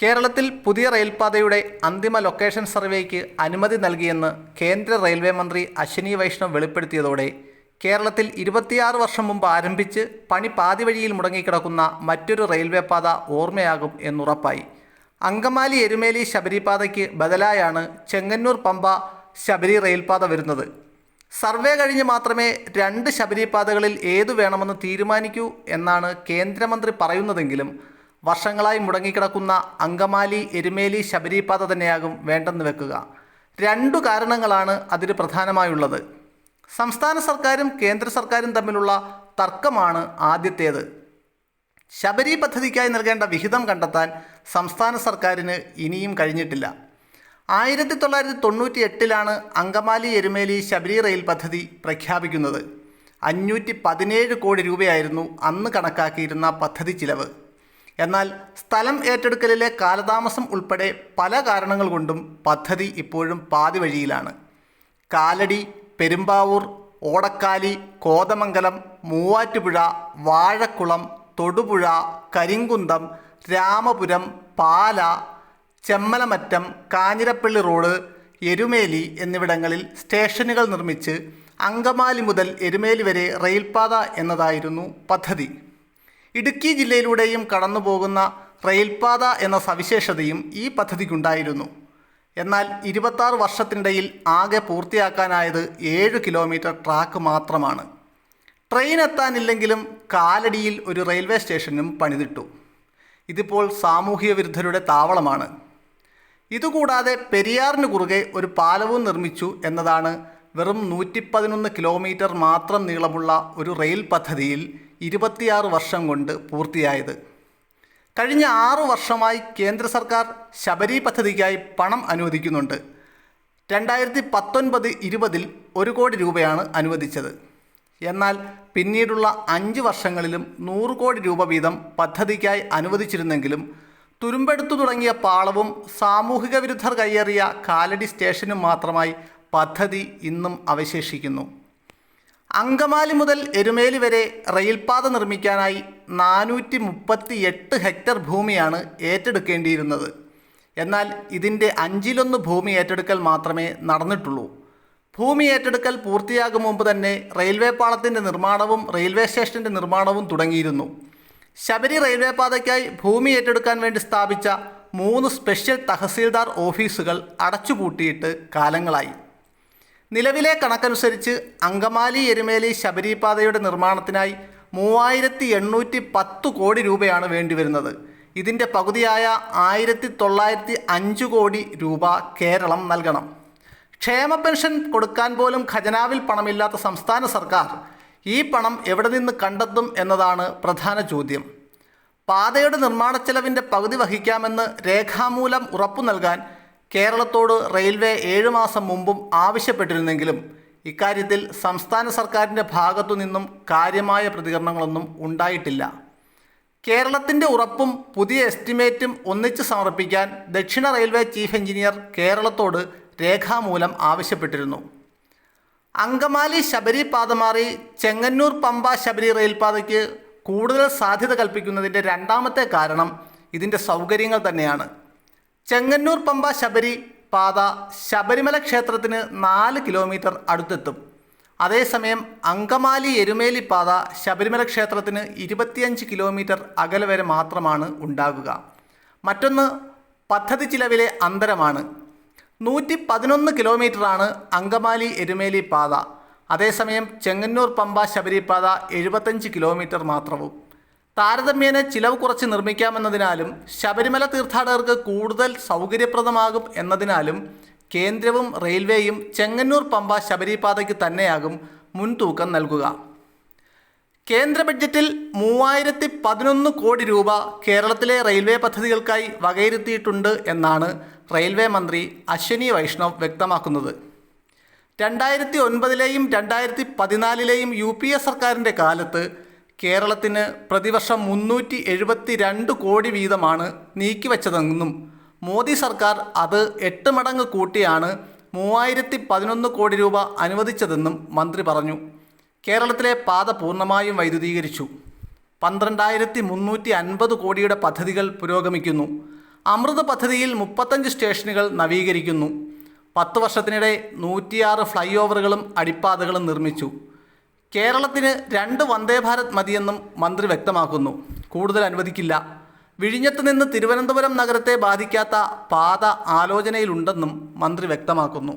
കേരളത്തിൽ പുതിയ റെയിൽപാതയുടെ അന്തിമ ലൊക്കേഷൻ സർവേക്ക് അനുമതി നൽകിയെന്ന് കേന്ദ്ര റെയിൽവേ മന്ത്രി അശ്വിനി വൈഷ്ണവ് വെളിപ്പെടുത്തിയതോടെ കേരളത്തിൽ 26 വർഷം മുമ്പ് ആരംഭിച്ച് പണി പാതിവഴിയിൽ മുടങ്ങിക്കിടക്കുന്ന മറ്റൊരു റെയിൽവേ പാത ഓർമ്മയാകും എന്നുറപ്പായി. അങ്കമാലി എരുമേലി ശബരിപാതയ്ക്ക് ബദലായാണ് ചെങ്ങന്നൂർ പമ്പ ശബരി റെയിൽപാത വരുന്നത്. സർവേ കഴിഞ്ഞ് മാത്രമേ 2 ശബരിപാതകളിൽ ഏതു വേണമെന്ന് തീരുമാനിക്കൂ എന്നാണ് കേന്ദ്രമന്ത്രി പറയുന്നതെങ്കിലും വർഷങ്ങളായി മുടങ്ങിക്കിടക്കുന്ന അങ്കമാലി എരുമേലി ശബരിപാത തന്നെയാകും വേണ്ടെന്ന് വെക്കുക. 2 കാരണങ്ങളാണ് അതിന് പ്രധാനമായുള്ളത്. സംസ്ഥാന സർക്കാരും കേന്ദ്ര സർക്കാരും തമ്മിലുള്ള തർക്കമാണ് ആദ്യത്തേത്. ശബരി പദ്ധതിക്കായി നൽകേണ്ട വിഹിതം കണ്ടെത്താൻ സംസ്ഥാന സർക്കാരിന് ഇനിയും കഴിഞ്ഞിട്ടില്ല. 1998 അങ്കമാലി എരുമേലി ശബരി റെയിൽ പദ്ധതി പ്രഖ്യാപിക്കുന്നത്. 517 കോടി രൂപയായിരുന്നു അന്ന് കണക്കാക്കിയിരുന്ന പദ്ധതി ചിലവ്. എന്നാൽ സ്ഥലം ഏറ്റെടുക്കലിലെ കാലതാമസം ഉൾപ്പെടെ പല കാരണങ്ങൾ കൊണ്ടും പദ്ധതി ഇപ്പോഴും പാതി വഴിയിലാണ്. കാലടി, പെരുമ്പാവൂർ, ഓടക്കാലി, കോതമംഗലം, മൂവാറ്റുപുഴ, വാഴക്കുളം, തൊടുപുഴ, കരിങ്കുന്തം, രാമപുരം, പാല, ചെമ്മലമറ്റം, കാഞ്ഞിരപ്പള്ളി റോഡ്, എരുമേലി എന്നിവിടങ്ങളിൽ സ്റ്റേഷനുകൾ നിർമ്മിച്ച് അങ്കമാലി മുതൽ എരുമേലി വരെ റെയിൽപാത എന്നതായിരുന്നു പദ്ധതി. ഇടുക്കി ജില്ലയിലൂടെയും കടന്നുപോകുന്ന റെയിൽപാത എന്ന സവിശേഷതയും ഈ പദ്ധതിക്കുണ്ടായിരുന്നു. എന്നാൽ 26 വർഷത്തിനിടയിൽ ആകെ പൂർത്തിയാക്കാനായത് 7 കിലോമീറ്റർ ട്രാക്ക് മാത്രമാണ്. ട്രെയിൻ എത്താനില്ലെങ്കിലും കാലടിയിൽ ഒരു റെയിൽവേ സ്റ്റേഷനും പണിതിട്ടു. ഇതിപ്പോൾ സാമൂഹിക വിരുദ്ധരുടെ താവളമാണ്. ഇതുകൂടാതെ പെരിയാറിന് കുറുകെ ഒരു പാലവും നിർമ്മിച്ചു എന്നതാണ് വെറും 111 കിലോമീറ്റർ മാത്രം നീളമുള്ള ഒരു റെയിൽ പദ്ധതിയിൽ 26 വർഷം കൊണ്ട് പൂർത്തിയായത്. കഴിഞ്ഞ 6 വർഷമായി കേന്ദ്ര സർക്കാർ ശബരി പദ്ധതിക്കായി പണം അനുവദിക്കുന്നുണ്ട്. 2019-20 1 കോടി രൂപയാണ് അനുവദിച്ചത്. എന്നാൽ പിന്നീടുള്ള 5 വർഷങ്ങളിലും 100 കോടി രൂപ വീതം പദ്ധതിക്കായി അനുവദിച്ചിരുന്നെങ്കിലും തുരുമ്പെടുത്തു തുടങ്ങിയ പാളവും സാമൂഹിക വിരുദ്ധർ കയ്യേറിയ കാലടി സ്റ്റേഷനും മാത്രമായി പദ്ധതി ഇന്നും അവശേഷിക്കുന്നു. അങ്കമാലി മുതൽ എരുമേലി വരെ റെയിൽപാത നിർമ്മിക്കാനായി 438 ഹെക്ടർ ഭൂമിയാണ് ഏറ്റെടുക്കേണ്ടിയിരുന്നത്. എന്നാൽ ഇതിൻ്റെ 1/5 ഭൂമി ഏറ്റെടുക്കൽ മാത്രമേ നടന്നിട്ടുള്ളൂ. ഭൂമി ഏറ്റെടുക്കൽ പൂർത്തിയാകും മുമ്പ് തന്നെ റെയിൽവേ പാളത്തിൻ്റെ നിർമ്മാണവും റെയിൽവേ സ്റ്റേഷൻ്റെ നിർമ്മാണവും തുടങ്ങിയിരുന്നു. ശബരി റെയിൽവേ പാതയ്ക്കായി ഭൂമി ഏറ്റെടുക്കാൻ വേണ്ടി സ്ഥാപിച്ച 3 സ്പെഷ്യൽ തഹസീൽദാർ ഓഫീസുകൾ അടച്ചുപൂട്ടിയിട്ട് കാലങ്ങളായി. നിലവിലെ കണക്കനുസരിച്ച് അങ്കമാലി എരുമേലി ശബരിപാതയുടെ നിർമ്മാണത്തിനായി 3810 കോടി രൂപയാണ് വേണ്ടിവരുന്നത്. ഇതിൻ്റെ പകുതിയായ 1905 കോടി രൂപ കേരളം നൽകണം. ക്ഷേമ പെൻഷൻ കൊടുക്കാൻ പോലും ഖജനാവിൽ പണമില്ലാത്ത സംസ്ഥാന സർക്കാർ ഈ പണം എവിടെ നിന്ന് കണ്ടെത്തും എന്നതാണ് പ്രധാന ചോദ്യം. പാതയുടെ നിർമ്മാണ ചെലവിൻ്റെ പകുതി വഹിക്കാമെന്ന് രേഖാമൂലം ഉറപ്പു നൽകാൻ കേരളത്തോട് റെയിൽവേ 7 മാസം മുമ്പും ആവശ്യപ്പെട്ടിരുന്നെങ്കിലും ഇക്കാര്യത്തിൽ സംസ്ഥാന സർക്കാരിൻ്റെ ഭാഗത്തു നിന്നും കാര്യമായ പ്രതികരണങ്ങളൊന്നും ഉണ്ടായിട്ടില്ല. കേരളത്തിൻ്റെ ഉറപ്പും പുതിയ എസ്റ്റിമേറ്റും ഒന്നിച്ച് സമർപ്പിക്കാൻ ദക്ഷിണ റെയിൽവേ ചീഫ് എഞ്ചിനീയർ കേരളത്തോട് രേഖാമൂലം ആവശ്യപ്പെട്ടിരുന്നു. അങ്കമാലി ശബരി പാത മാറി ചെങ്ങന്നൂർ പമ്പ ശബരി റെയിൽപാതയ്ക്ക് കൂടുതൽ സാധ്യത കൽപ്പിക്കുന്നതിൻ്റെ രണ്ടാമത്തെ കാരണം ഇതിൻ്റെ സൗകര്യങ്ങൾ തന്നെയാണ്. ചെങ്ങന്നൂർ പമ്പ ശബരി പാത ശബരിമല ക്ഷേത്രത്തിന് 4 കിലോമീറ്റർ അടുത്തെത്തും. അതേസമയം അങ്കമാലി എരുമേലി പാത ശബരിമല ക്ഷേത്രത്തിന് 25 കിലോമീറ്റർ അകലെ വരെ മാത്രമാണ് ഉണ്ടാകുക. മറ്റൊന്ന് പദ്ധതി ചിലവിലെ അന്തരമാണ്. 111 കിലോമീറ്ററാണ് അങ്കമാലി എരുമേലി പാത. അതേസമയം ചെങ്ങന്നൂർ പമ്പ ശബരി പാത 75 കിലോമീറ്റർ മാത്രവും. താരതമ്യേന ചിലവ് കുറച്ച് നിർമ്മിക്കാമെന്നതിനാലും ശബരിമല തീർത്ഥാടകർക്ക് കൂടുതൽ സൗകര്യപ്രദമാകും എന്നതിനാലും കേന്ദ്രവും റെയിൽവേയും ചെങ്ങന്നൂർ പമ്പ ശബരിപാതയ്ക്ക് തന്നെയാകും മുൻതൂക്കം നൽകുക. കേന്ദ്ര ബഡ്ജറ്റിൽ 3011 കോടി രൂപ കേരളത്തിലെ റെയിൽവേ പദ്ധതികൾക്കായി വകയിരുത്തിയിട്ടുണ്ട് എന്നാണ് റെയിൽവേ മന്ത്രി അശ്വിനി വൈഷ്ണവ് വ്യക്തമാക്കുന്നത്. 2009-ലെയും 2014-ലെയും UPA സർക്കാരിൻ്റെ കാലത്ത് കേരളത്തിന് പ്രതിവർഷം 372 കോടി വീതമാണ് നീക്കിവെച്ചതെന്നും മോദി സർക്കാർ അത് 8 മടങ്ങ് കൂട്ടിയാണ് 3011 കോടി രൂപ അനുവദിച്ചതെന്നും മന്ത്രി പറഞ്ഞു. കേരളത്തിലെ പാത പൂർണ്ണമായും വൈദ്യുതീകരിച്ചു. 12,350 കോടിയുടെ പദ്ധതികൾ പുരോഗമിക്കുന്നു. അമൃത് പദ്ധതിയിൽ 35 സ്റ്റേഷനുകൾ നവീകരിക്കുന്നു. 10 വർഷത്തിനിടെ 106 ഫ്ലൈ ഓവറുകളും അടിപ്പാതകളും നിർമ്മിച്ചു. കേരളത്തിന് 2 വന്ദേ ഭാരത് മതിയെന്നും മന്ത്രി വ്യക്തമാക്കുന്നു. കൂടുതൽ അനുവദിക്കില്ല. വിഴിഞ്ഞത്ത് നിന്ന് തിരുവനന്തപുരം നഗരത്തെ ബാധിക്കാത്ത പാത ആലോചനയിലുണ്ടെന്നും മന്ത്രി വ്യക്തമാക്കുന്നു.